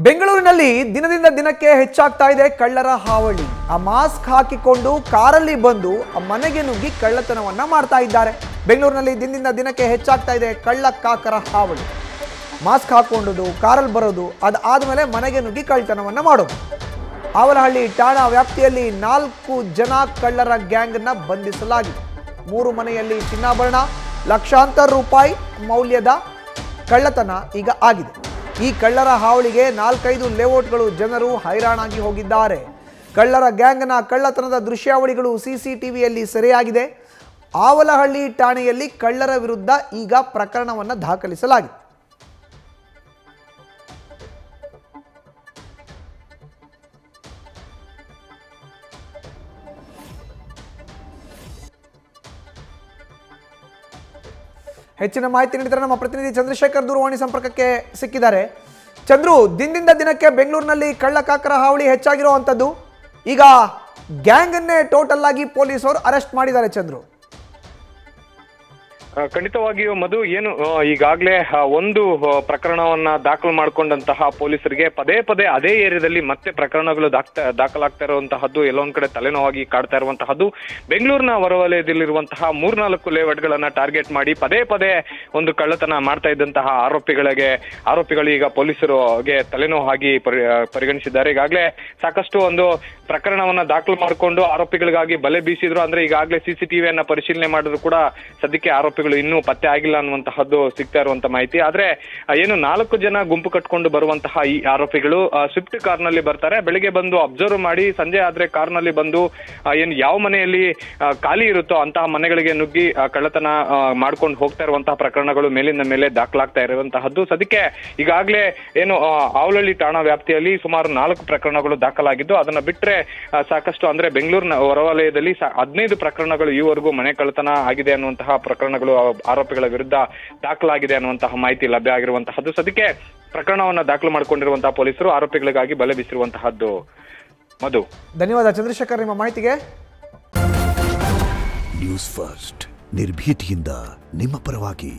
ಬೆಂಗಳೂರಿನಲ್ಲಿ ದಿನದಿಂದ ದಿನಕ್ಕೆ ಹೆಚ್ಚಾಗ್ತಾ ಇದೆ ಕಳ್ಳರ ಹಾವಳಿ. ಆ ಮಾಸ್ಕ್ ಹಾಕಿಕೊಂಡು ಕಾರಲ್ಲಿ ಬಂದು ಮನೆಗೆ ನುಗ್ಗಿ ಕಳ್ಳತನವನ್ನ ಮಾಡ್ತಾ ಇದ್ದಾರೆ. ಬೆಂಗಳೂರಿನಲ್ಲಿ ದಿನದಿಂದ ದಿನಕ್ಕೆ ಹೆಚ್ಚಾಗ್ತಾ ಇದೆ ಕಳ್ಳ ಕಾಕರ ಹಾವಳಿ. ಮಾಸ್ಕ್ ಹಾಕೊಂಡುದು, ಕಾರಲ್ಲಿ ಬರೋದು, ಅದಾದ್ಮೇಲೆ ಮನೆಗೆ ನುಗ್ಗಿ ಕಳ್ಳತನವನ್ನ ಮಾಡೋದು. ಆವಲಹಳ್ಳಿ ಠಾಣಾ ವ್ಯಾಪ್ತಿಯಲ್ಲಿ 4 ಜನ ಕಳ್ಳರ ಗ್ಯಾಂಗ್ ಅನ್ನ ಬಂಧಿಸಲಾಗಿದೆ. 3 ಮನೆಯಲ್ಲಿ ಚಿನ್ನಾಭರಣ, ಲಕ್ಷಾಂತರ ರೂಪಾಯಿ ಮೌಲ್ಯದ ಕಳ್ಳತನ ಈಗ ಆಗಿದೆ. ಈ ಕಳ್ಳರ ಹಾವಳಿಗೆ 4-5 ಲೇಔಟ್ಗಳು ಜನರು ಹೈರಾಣಾಗಿ ಹೋಗಿದ್ದಾರೆ. ಕಳ್ಳರ ಗ್ಯಾಂಗ್ನ ಕಳ್ಳತನದ ದೃಶ್ಯಾವಳಿಗಳು ಸಿಸಿಟಿವಿಯಲ್ಲಿ ಸೆರೆಯಾಗಿದೆ. ಆವಲಹಳ್ಳಿ ಠಾಣೆಯಲ್ಲಿ ಕಳ್ಳರ ವಿರುದ್ಧ ಈಗ ಪ್ರಕರಣವನ್ನು ದಾಖಲಿಸಲಾಗಿದೆ. ಹೆಚ್ಚಿನ ಮಾಹಿತಿ ನೀಡಿದರೆ ನಮ್ಮ ಪ್ರತಿನಿಧಿ ಚಂದ್ರಶೇಖರ್ ದೂರವಾಣಿ ಸಂಪರ್ಕಕ್ಕೆ ಸಿಕ್ಕಿದ್ದಾರೆ. ಚಂದ್ರು, ದಿನದಿಂದ ದಿನಕ್ಕೆ ಬೆಂಗಳೂರಿನಲ್ಲಿ ಕಳ್ಳಕಾಕರ ಹಾವಳಿ ಹೆಚ್ಚಾಗಿರುವಂಥದ್ದು. ಈಗ ಗ್ಯಾಂಗ್ ಅನ್ನೇ ಟೋಟಲ್ ಆಗಿ ಪೊಲೀಸರು ಅರೆಸ್ಟ್ ಮಾಡಿದ್ದಾರೆ. ಚಂದ್ರು, ಖಂಡಿತವಾಗಿಯೂ ಮಧು, ಏನು ಈಗಾಗಲೇ ಒಂದು ಪ್ರಕರಣವನ್ನ ದಾಖಲು ಮಾಡಿಕೊಂಡಂತಹ ಪೊಲೀಸರಿಗೆ ಪದೇ ಪದೇ ಅದೇ ಏರಿಯಾದಲ್ಲಿ ಮತ್ತೆ ಪ್ರಕರಣಗಳು ದಾಖಲಾಗ್ತಾ ಇರುವಂತಹದ್ದು, ಎಲ್ಲೊಂದ್ ಕಡೆ ತಲೆನೋವಾಗಿ ಕಾಡ್ತಾ ಇರುವಂತಹದ್ದು. ಬೆಂಗಳೂರಿನ ಹೊರವಲಯದಲ್ಲಿರುವಂತಹ 3-4 ಲೇಔಟ್ಗಳನ್ನ ಟಾರ್ಗೆಟ್ ಮಾಡಿ ಪದೇ ಪದೇ ಒಂದು ಕಳ್ಳತನ ಮಾಡ್ತಾ ಇದ್ದಂತಹ ಆರೋಪಿಗಳು ಈಗ ಪೊಲೀಸರಿಗೆ ತಲೆನೋವಾಗಿ ಪರಿಗಣಿಸಿದ್ದಾರೆ. ಈಗಾಗಲೇ ಸಾಕಷ್ಟು ಒಂದು ಪ್ರಕರಣವನ್ನ ದಾಖಲು ಮಾಡಿಕೊಂಡು ಆರೋಪಿಗಳಿಗಾಗಿ ಬಲೆ ಬೀಸಿದ್ರು. ಅಂದ್ರೆ ಈಗಾಗಲೇ ಸಿಸಿಟಿವಿಯನ್ನ ಪರಿಶೀಲನೆ ಮಾಡಿದ್ರು ಕೂಡ ಸದ್ಯಕ್ಕೆ ಆರೋಪಿಗಳು ಇನ್ನೂ ಪತ್ತೆ ಆಗಿಲ್ಲ ಅನ್ನುವಂತಹದ್ದು ಸಿಗ್ತಾ ಇರುವಂತ ಮಾಹಿತಿ. ಆದ್ರೆ ಏನು 4 ಜನ ಗುಂಪು ಕಟ್ಕೊಂಡು ಬರುವಂತಹ ಈ ಆರೋಪಿಗಳು ಸ್ವಿಫ್ಟ್ ಕಾರ್ನಲ್ಲಿ ಬರ್ತಾರೆ. ಬೆಳಿಗ್ಗೆ ಬಂದು ಅಬ್ಸರ್ವ್ ಮಾಡಿ ಸಂಜೆ ಆದ್ರೆ ಕಾರ್ನಲ್ಲಿ ಬಂದು ಏನು ಯಾವ ಮನೆಯಲ್ಲಿ ಖಾಲಿ ಇರುತ್ತೋ ಅಂತಹ ಮನೆಗಳಿಗೆ ನುಗ್ಗಿ ಕಳ್ಳತನ ಮಾಡ್ಕೊಂಡು ಹೋಗ್ತಾ ಇರುವಂತಹ ಪ್ರಕರಣಗಳು ಮೇಲಿಂದ ಮೇಲೆ ದಾಖಲಾಗ್ತಾ ಇರುವಂತಹದ್ದು. ಸದ್ಯಕ್ಕೆ ಈಗಾಗಲೇ ಏನು ಆವಲಹಳ್ಳಿ ಠಾಣಾ ವ್ಯಾಪ್ತಿಯಲ್ಲಿ ಸುಮಾರು 4 ಪ್ರಕರಣಗಳು ದಾಖಲಾಗಿದ್ದು, ಅದನ್ನ ಬಿಟ್ರೆ ಸಾಕಷ್ಟು ಅಂದ್ರೆ ಬೆಂಗಳೂರಿನ ಹೊರವಲಯದಲ್ಲಿ 15 ಪ್ರಕರಣಗಳು ಈವರೆಗೂ ಮನೆ ಕಳ್ಳತನ ಆಗಿದೆ ಅನ್ನುವಂತಹ ಪ್ರಕರಣಗಳು ಆರೋಪಿಗಳ ವಿರುದ್ಧ ದಾಖಲಾಗಿದೆ ಅನ್ನುವಂತಹ ಮಾಹಿತಿ ಲಭ್ಯ ಆಗಿರುವಂತಹದ್ದು. ಸದ್ಯಕ್ಕೆ ಪ್ರಕರಣವನ್ನ ದಾಖಲು ಮಾಡಿಕೊಂಡಿರುವಂತಹ ಪೊಲೀಸರು ಆರೋಪಿಗಳಿಗಾಗಿ ಬಲೆ ಬೀಸಿರುವಂತಹದ್ದು. ಮಧು, ಧನ್ಯವಾದ ಚಂದ್ರಶೇಖರ್ ನಿಮ್ಮ ಮಾಹಿತಿಗೆ. ನ್ಯೂಸ್ ಫಸ್ಟ್, ನಿರ್ಭೀತಿಯಿಂದ ನಿಮ್ಮ ಪರವಾಗಿ.